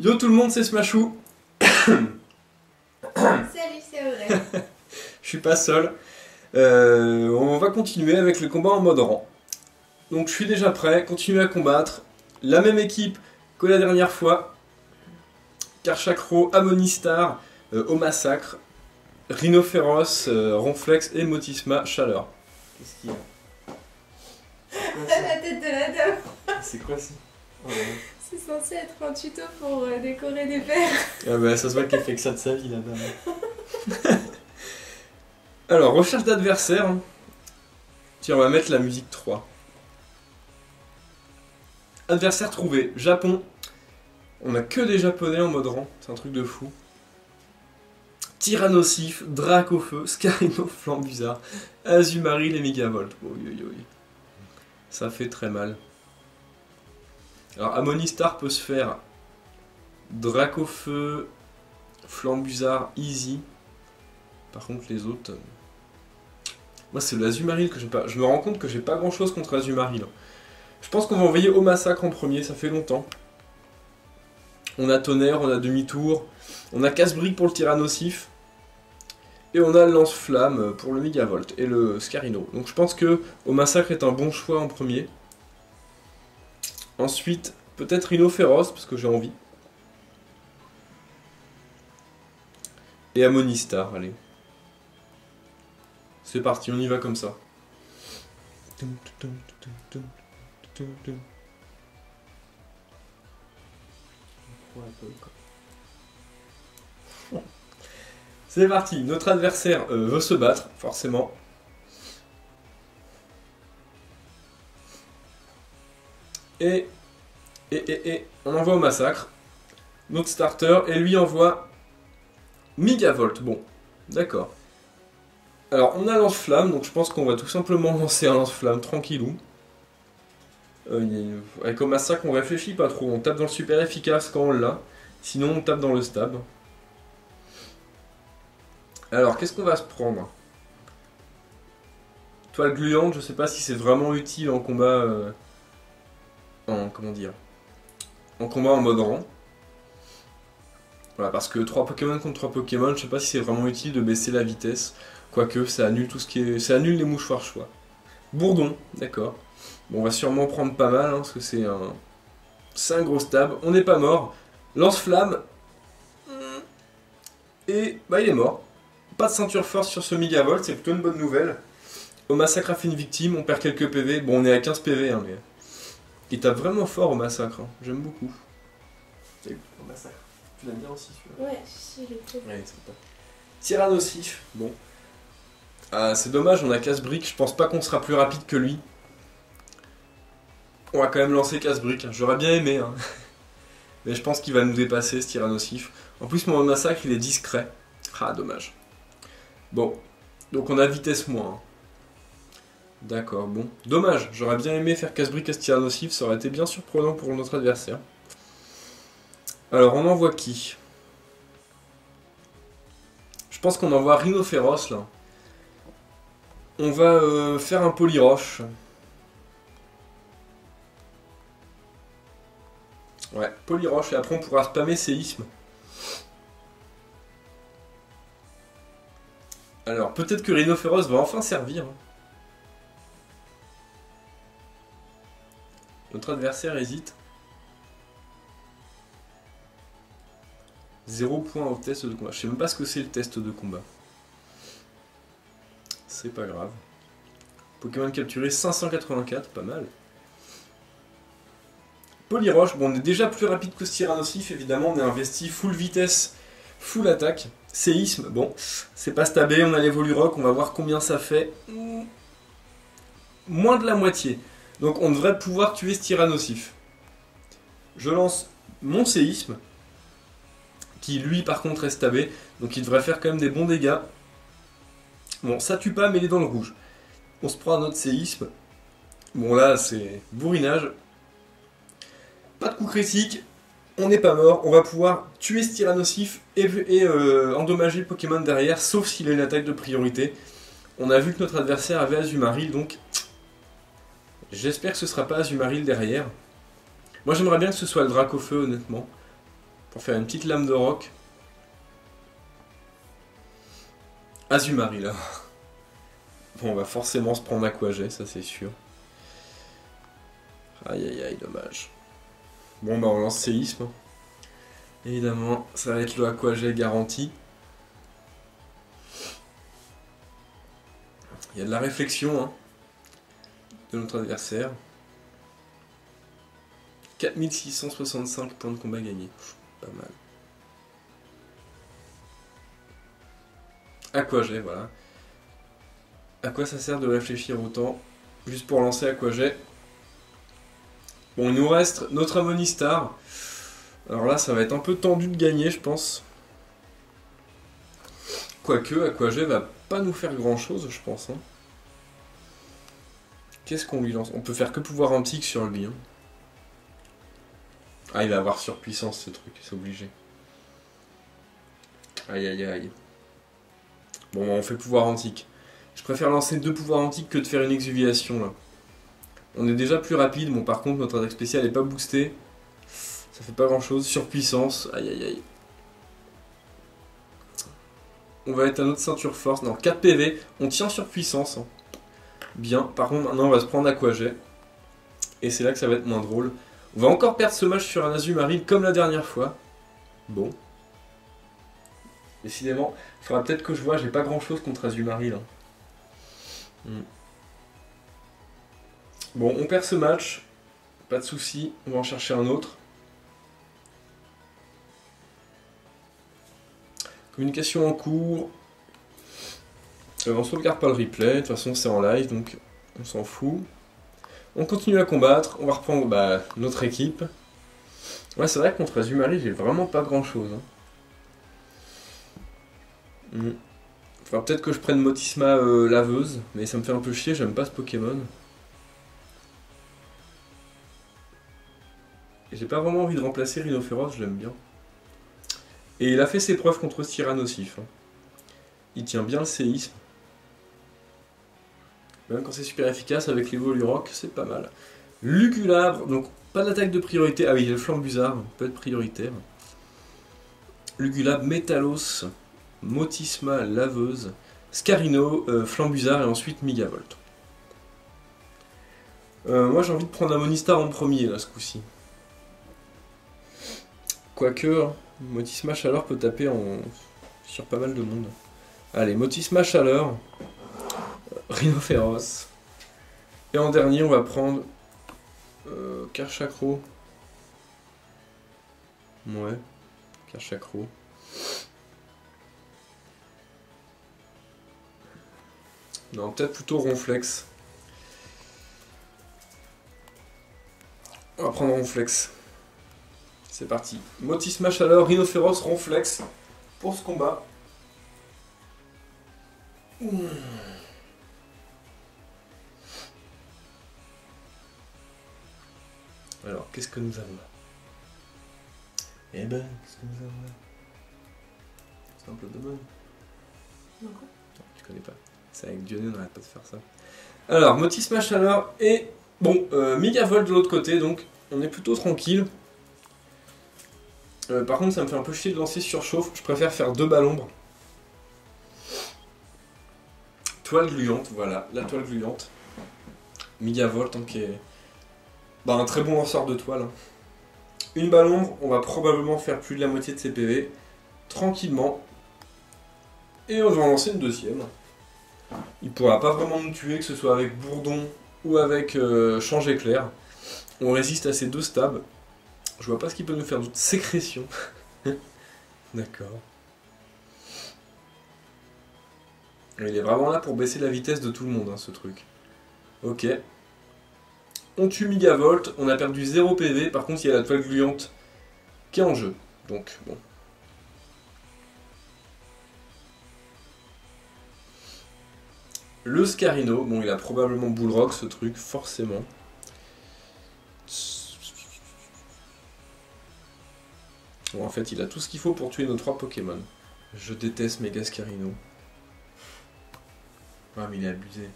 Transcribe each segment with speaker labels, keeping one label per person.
Speaker 1: Yo tout le monde, c'est Smashou.
Speaker 2: Salut, c'est vrai.
Speaker 1: Je suis pas seul. On va continuer avec le combat en mode rang. Donc je suis déjà prêt, continuer à combattre. La même équipe que la dernière fois. Karchakro, Amonistar, au massacre. Rhino Féroce, Ronflex et Motisma, Chaleur. Qu'est-ce qu'il y a?
Speaker 2: La tête de la dame.
Speaker 1: C'est quoi ça? Oh,
Speaker 2: C'est censé être un tuto pour décorer des verres.
Speaker 1: ah bah ça se voit qu'elle fait que ça de sa vie la dame. Alors, recherche d'adversaire. Tiens, on va mettre la musique 3. Adversaire trouvé, Japon. On a que des japonais en mode rang, c'est un truc de fou. Tyrannosif, Dracofeu, Scarino, Flambuzard, Azumarill et Megavolt. Oui, oui, oui. Ça fait très mal. Alors, Amonistar peut se faire Dracofeu, Flambuzard, easy. Par contre, les autres. Moi, c'est l'Azumarill que j'ai pas. Je me rends compte que j'ai pas grand chose contre Azumarill. Je pense qu'on va envoyer au massacre en premier, ça fait longtemps. On a Tonnerre, on a Demi-Tour, on a Casse-Brique pour le Tyrannosif. Et on a le Lance-Flamme pour le Megavolt et le Scarino. Donc je pense que au massacre est un bon choix en premier. Ensuite, peut-être Rhino Féroce, parce que j'ai envie. Et Amonistar, allez. C'est parti, on y va comme ça. C'est parti, notre adversaire veut se battre, forcément. Et on envoie au massacre. Notre starter, et lui envoie Megavolt. Bon, d'accord. Alors, on a lance-flamme, donc je pense qu'on va tout simplement lancer un lance-flamme tranquillou. Avec au massacre, on réfléchit pas trop. On tape dans le super efficace quand on l'a. Sinon, on tape dans le stab. Alors, qu'est-ce qu'on va se prendre? Toile gluante, je sais pas si c'est vraiment utile en combat... comment dire? En combat en mode rang. Voilà, parce que 3 Pokémon contre 3 Pokémon, je sais pas si c'est vraiment utile de baisser la vitesse. Quoique, ça annule tout ce qui est... Ça annule les mouchoirs choix. Bourdon, d'accord. Bon, on va sûrement prendre pas mal, hein, parce que c'est un... C'est un gros stab. On n'est pas mort. Lance-flamme. Et... bah, il est mort. Pas de ceinture force sur ce Megavolt, c'est plutôt une bonne nouvelle. Au massacre a fait une victime, on perd quelques PV. Bon, on est à 15 PV, hein, mais... Il tape vraiment fort au massacre, hein. J'aime beaucoup. Au massacre. Tu l'aimes bien aussi, celui-là?
Speaker 2: Ouais, je l'ai fait.
Speaker 1: Ouais, c'est pas... Tyrannosif, bon. Ah, c'est dommage, on a Casse-Brique, je pense pas qu'on sera plus rapide que lui. On va quand même lancer Casse-Brique, j'aurais bien aimé, hein. Mais je pense qu'il va nous dépasser, ce Tyrannosif. En plus, mon massacre, il est discret. Ah, dommage. Bon, donc on a vitesse moins. D'accord, bon. Dommage, j'aurais bien aimé faire Casse-Brique à ce Tyrannosif, ça aurait été bien surprenant pour notre adversaire. Alors, on envoie qui? Je pense qu'on envoie Rhino Féroce, là. On va faire un Polyroche. Ouais, Polyroche, et après on pourra spammer séisme. Alors, peut-être que Rhino Féroce va enfin servir. Notre adversaire hésite. 0 point au test de combat. Je sais même pas ce que c'est le test de combat. C'est pas grave. Pokémon capturé 584, pas mal. Polyroche, bon on est déjà plus rapide que ce Tyrannosif, évidemment, on est investi full vitesse, full attaque. Séisme, bon, c'est pas stabé, on a l'évolurock, on va voir combien ça fait. Moins de la moitié. Donc on devrait pouvoir tuer ce Tyrannosif. Je lance mon séisme, qui lui par contre est stabé, donc il devrait faire quand même des bons dégâts. Bon, ça tue pas, mais il est dans le rouge. On se prend à notre séisme. Bon là, c'est bourrinage. Pas de coup critique. On n'est pas mort. On va pouvoir tuer ce Tyrannosif et endommager le Pokémon derrière, sauf s'il a une attaque de priorité. On a vu que notre adversaire avait Azumarill, donc j'espère que ce sera pas Azumarill derrière. Moi j'aimerais bien que ce soit le Dracofeu, honnêtement. pour faire une petite lame de roc. Azumarill là. Bon, on va forcément se prendre Aquaget, ça c'est sûr. Aïe aïe aïe, dommage. Bon bah on lance séisme. Évidemment, ça va être le Aquaget garanti. Il y a de la réflexion hein, de notre adversaire. 4665 points de combat gagnés. Pas mal. Aquaget, voilà. À quoi ça sert de réfléchir autant? Juste pour lancer Aquaget. Bon, il nous reste notre Amonistar. Alors là, ça va être un peu tendu de gagner, je pense. Quoique, Aquaget va pas nous faire grand chose, je pense. Hein. Qu'est-ce qu'on lui lance? On peut faire que pouvoir antique sur lui. Hein. Ah, il va avoir surpuissance ce truc, c'est obligé. Aïe aïe aïe. Bon, on fait pouvoir antique. Je préfère lancer 2 pouvoirs antiques que de faire une exuviation là. On est déjà plus rapide, bon par contre notre attaque spéciale n'est pas boostée. Ça fait pas grand chose, surpuissance, aïe aïe aïe. On va être à notre ceinture force, non 4 PV, on tient sur puissance. Hein. Bien, par contre maintenant on va se prendre Aquaget. Et c'est là que ça va être moins drôle. On va encore perdre ce match sur un Azumarill comme la dernière fois. Bon. Décidément, il faudra peut-être que je vois, j'ai pas grand chose contre Azumarill. Hein. Bon, on perd ce match, pas de soucis, on va en chercher un autre. Communication en cours. On sauvegarde pas le replay, de toute façon c'est en live donc on s'en fout. On continue à combattre, on va reprendre notre équipe. Ouais, c'est vrai que contre Azumarill j'ai vraiment pas grand chose. Hein. Faudra peut-être que je prenne Motisma laveuse, mais ça me fait un peu chier, j'aime pas ce Pokémon. Et j'ai pas vraiment envie de remplacer Rhinophéros, je l'aime bien. Et il a fait ses preuves contre ce Tyrannosif. Hein. Il tient bien le séisme. Même quand c'est super efficace avec l'Evolurock, c'est pas mal. Lugulabre, donc pas d'attaque de priorité. Ah oui, le Flambusard peut être prioritaire. Lugulabre, Métalos, Motisma, Laveuse, Scarino, Flambusard et ensuite Migavolt. Moi j'ai envie de prendre Amonistar en premier là ce coup-ci. Quoique, Motisma Chaleur peut taper sur pas mal de monde. Allez, Motisma Chaleur, Rhinophéros. Et en dernier, on va prendre Karchakro. Ouais, Karchakro. Non, peut-être plutôt Ronflex. On va prendre Ronflex. C'est parti. Motisma Chaleur, Rhinophéros, Ronflex pour ce combat. Alors, qu'est-ce que nous avons là? Eh ben, qu'est-ce que nous avons là? Simple demande.
Speaker 2: Non, quoi?
Speaker 1: Non, tu connais pas. C'est avec Dionné, on n'arrête pas de faire ça. Alors, Motisma Chaleur et... Bon, Migavolt de l'autre côté, donc on est plutôt tranquille. Par contre, ça me fait un peu chier de lancer surchauffe. Je préfère faire 2 balles ombre. Toile gluante, voilà, la toile gluante. Migavolt, hein, qui est un très bon lanceur de toile. Hein. Une balle ombre, on va probablement faire plus de la moitié de ses PV. Tranquillement. Et on va en lancer une deuxième. Il pourra pas vraiment nous tuer, que ce soit avec Bourdon ou avec Change Éclair. On résiste à ces 2 stabs. Je vois pas ce qui peut nous faire d'autre. Sécrétion. D'accord. Il est vraiment là pour baisser la vitesse de tout le monde, hein, ce truc. Ok. On tue Migavolt, on a perdu 0 PV, par contre il y a la toile gluante qui est en jeu. Donc, bon. Le Scarino, bon il a probablement Bullrock ce truc, forcément. Bon, en fait il a tout ce qu'il faut pour tuer nos 3 Pokémon. Je déteste Mega Scarino. Ah mais il est abusé.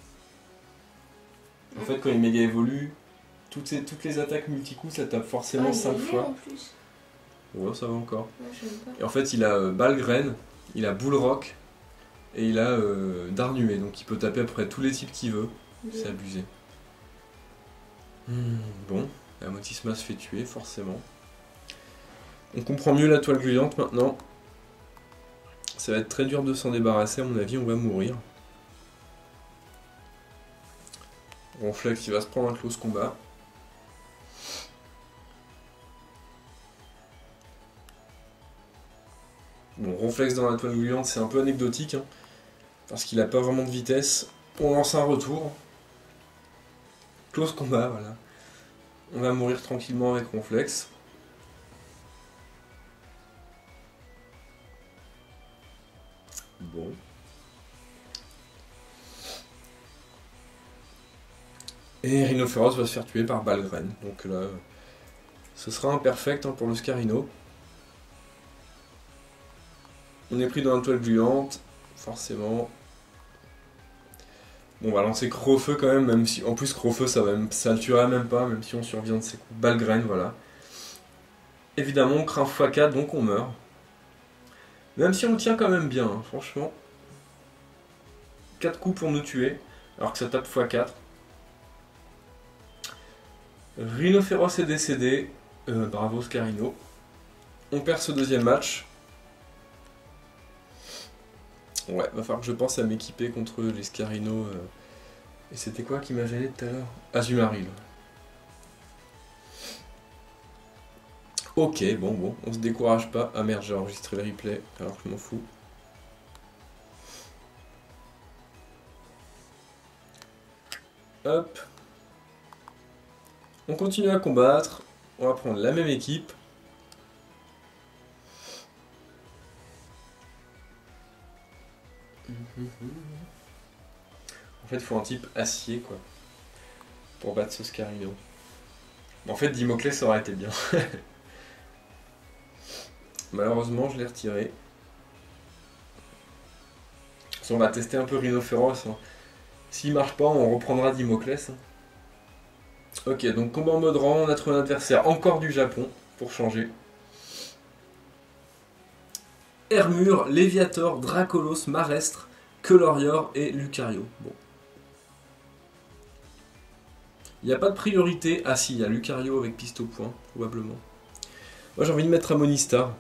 Speaker 1: En fait quand il méga évolue, toutes les attaques multicoups ça tape forcément 5 fois.
Speaker 2: En plus.
Speaker 1: Ouais, ça va encore.
Speaker 2: Ouais, je sais pas.
Speaker 1: Et en fait, il a Balgraine, il a Bullrock et il a Darnué. Donc il peut taper après tous les types qu'il veut. C'est abusé. Bon, la Motisma se fait tuer, forcément. On comprend mieux la toile gluante maintenant. Ça va être très dur de s'en débarrasser, à mon avis, on va mourir. Ronflex, il va se prendre un close combat. Bon, Ronflex dans la toile gluante, c'est un peu anecdotique, hein, parce qu'il n'a pas vraiment de vitesse. On lance un retour. Close combat, voilà. On va mourir tranquillement avec Ronflex. Bon. Et Rhinophéros va se faire tuer par Balgraine. Donc là, ce sera imperfect, hein, pour le Scarino. On est pris dans la toile gluante, forcément. Bon, on va lancer Crofeu quand même si... En plus, Crofeu, ça le tuera même pas, même si on survient de ses coups. Balgraine, voilà. Évidemment, on craint x4, donc on meurt. Même si on le tient quand même bien, hein, franchement. 4 coups pour nous tuer, alors que ça tape x4. Rhinophéros est décédé. Bravo Scarino. On perd ce deuxième match. Ouais, va falloir que je pense à m'équiper contre les Scarino. Et c'était quoi qui m'a gêné tout à l'heure? Azumarill. Ok, bon, on se décourage pas. Ah merde, j'ai enregistré le replay, alors que je m'en fous. Hop. On continue à combattre. On va prendre la même équipe. En fait, il faut un type acier, quoi, pour battre ce Scarino. En fait, Dimoclès ça aurait été bien. Malheureusement, je l'ai retiré. On va tester un peu Rhinophéros. Hein. S'il marche pas, on reprendra Dimoclès. Ok, donc combat en mode rang, on a trouvé un adversaire encore du Japon, pour changer. Hermure, Léviator, Dracolos, Marestre, Quelorior et Lucario. Bon. Il n'y a pas de priorité. Ah si, il y a Lucario avec piste au point, probablement. Moi j'ai envie de mettre Amonistar.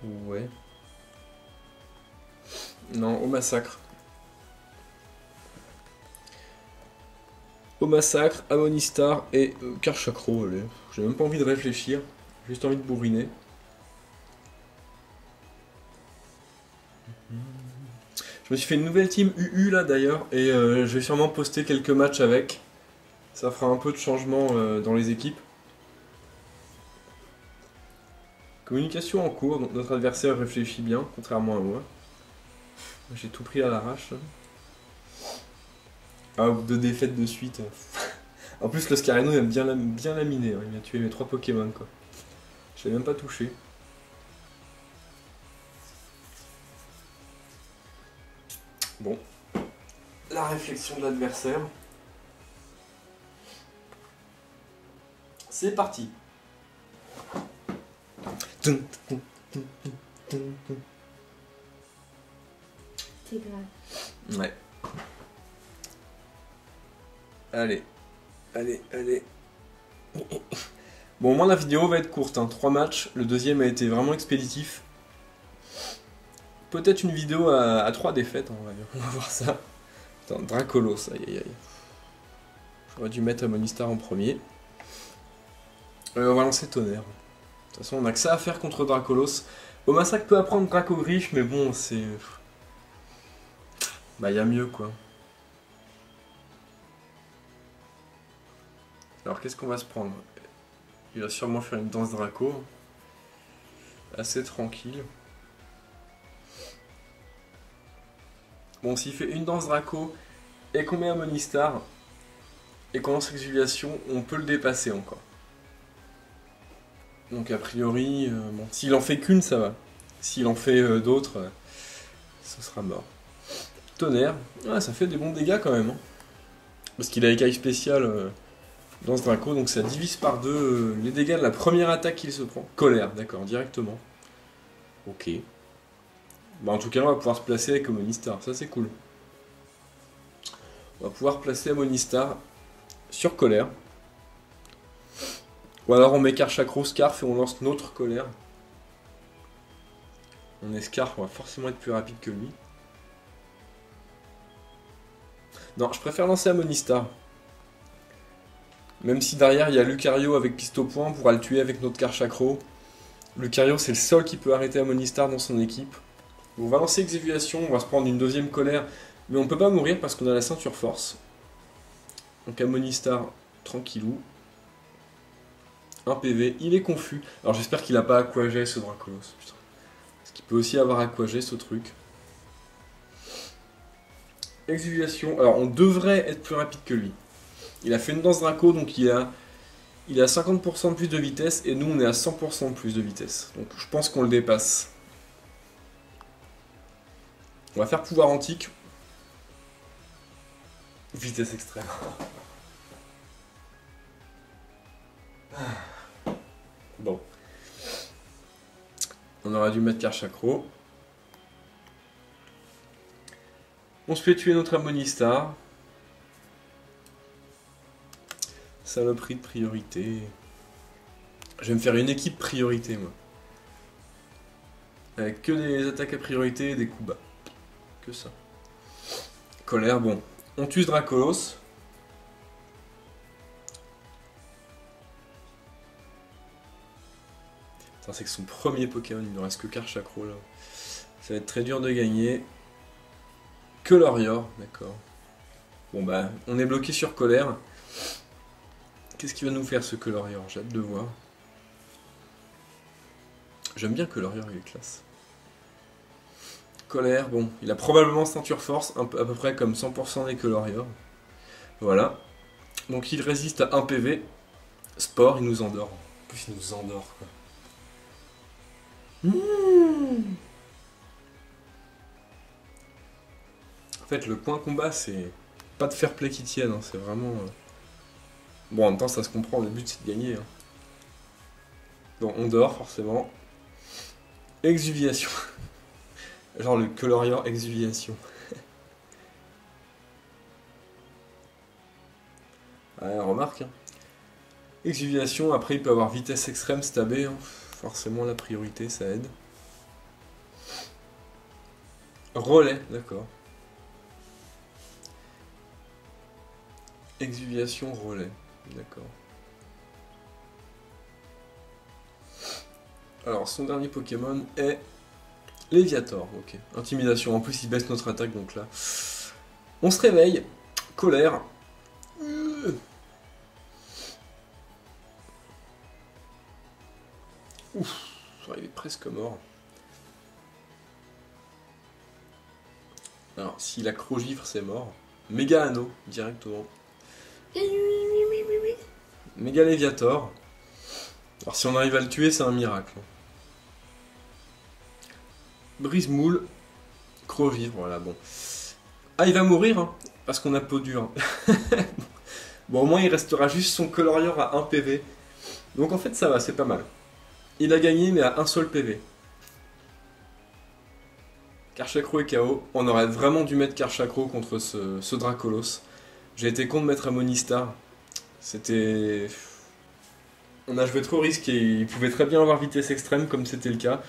Speaker 1: Ouais. Non, au massacre. Au massacre, Amonistar et Karchakro, allez. J'ai même pas envie de réfléchir, j'ai juste envie de bourriner. Je me suis fait une nouvelle team UU là d'ailleurs, et je vais sûrement poster quelques matchs avec. Ça fera un peu de changement dans les équipes. Communication en cours, donc notre adversaire réfléchit bien, contrairement à moi. J'ai tout pris à l'arrache. Ah, 2 défaites de suite. En plus, le Scarino aime bien laminer. Hein. Il m'a tué mes 3 Pokémon, quoi. Je l'ai même pas touché. Bon. La réflexion de l'adversaire. C'est parti.
Speaker 2: C'est grave.
Speaker 1: Ouais. Allez. Bon, au moins la vidéo va être courte, hein. 3 matchs, le deuxième a été vraiment expéditif. Peut-être une vidéo à 3 défaites, hein, on va voir ça. Attends, Dracolos, aïe. J'aurais dû mettre Amonistar en premier. On va lancer Tonnerre. De toute façon, on a que ça à faire contre Dracolos. Au massacre peut apprendre Dracogriff, mais bon, c'est... Bah, y a mieux, quoi. Alors, qu'est-ce qu'on va se prendre? Il va sûrement faire une danse Draco. Assez tranquille. Bon, s'il fait une danse Draco et qu'on met Amonistar et qu'on lance Exiliation, on peut le dépasser encore. Donc a priori, bon, s'il en fait qu'une, ça va. S'il en fait d'autres, ce sera mort. Tonnerre, ah, ça fait des bons dégâts quand même. Hein. Parce qu'il a écaille spéciale dans ce Draco, donc ça divise par 2 les dégâts de la première attaque qu'il se prend. Colère, d'accord, directement. Ok. Bah en tout cas, on va pouvoir se placer avec Monistar, ça c'est cool. On va pouvoir placer Monistar sur Colère. Ou alors on met Karchakro, Scarf et on lance notre Colère. On est Scarf, on va forcément être plus rapide que lui. Non, je préfère lancer Monistar. Même si derrière il y a Lucario avec piste au point, on pourra le tuer avec notre Karchakro. Lucario c'est le seul qui peut arrêter Monistar dans son équipe. On va lancer Exéviation, on va se prendre une deuxième colère. Mais on peut pas mourir parce qu'on a la ceinture force. Donc Monistar, tranquillou. 1 PV, il est confus. Alors j'espère qu'il a pas aquagé ce Dracolos. Putain. Parce qu'il peut aussi avoir aquagé ce truc. Exéviation, alors on devrait être plus rapide que lui. Il a fait une danse Draco, donc il a 50% de plus de vitesse, et nous on est à 100% de plus de vitesse. Donc je pense qu'on le dépasse. On va faire pouvoir antique. Vitesse extrême. Bon. On aurait dû mettre Karchakro. On se fait tuer notre Monistar. Saloperie de priorité. Je vais me faire une équipe priorité, moi. Avec que des attaques à priorité et des coups bas. Que ça. Colère, bon. On tue ce Dracolos. C'est que son premier Pokémon, il ne reste que Karchakro là. Ça va être très dur de gagner. Que Lorior, d'accord. Bon bah, on est bloqué sur Colère. Qu'est-ce qu'il va nous faire ce que Lorior? J'ai hâte de voir. J'aime bien que Lorior, il est classe. Colère, bon, il a probablement ceinture force, à peu près comme 100% des Colorior. Voilà. Donc il résiste à 1 PV. Sport, il nous endort. En plus, il nous endort, quoi. En fait, le point combat, c'est pas de fair play qui tienne, hein, c'est vraiment... Bon, en même temps, ça se comprend, le but c'est de gagner. Hein. Bon, on dort, forcément. Exuviation. Genre le Colorior exuviation. Ouais, remarque. Hein. Exuviation, après il peut avoir vitesse extrême, stabé. Hein. Forcément la priorité, ça aide. Relais, d'accord. Exuviation, relais, d'accord. Alors, son dernier Pokémon est Léviator, ok. Intimidation, en plus il baisse notre attaque, donc là... On se réveille, colère. Ouf, il est presque mort. Alors, s'il a Crogivre, c'est mort. Méga Anneau, directement. Méga Léviator. Alors, si on arrive à le tuer, c'est un miracle. Brise-moule. Crogivre, voilà, bon. Ah, il va mourir, hein, parce qu'on a peau dure. Bon, au moins, il restera juste son Colorior à 1 PV. Donc, en fait, ça va, c'est pas mal. Il a gagné, mais à un seul PV. Karchakro est KO. On aurait vraiment dû mettre Karchakro contre ce Dracolos. J'ai été con de mettre un Monistar. C'était... On a joué trop risqué. Il pouvait très bien avoir vitesse extrême, comme c'était le cas.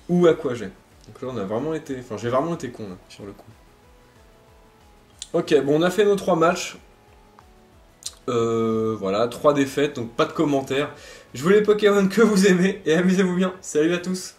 Speaker 1: Ou Aquajet. Donc là, on a vraiment été... Enfin, j'ai vraiment été con, là, sur le coup. Ok, bon, on a fait nos 3 matchs. Voilà, 3 défaites, donc pas de commentaires. Jouez les Pokémon que vous aimez et amusez-vous bien. Salut à tous!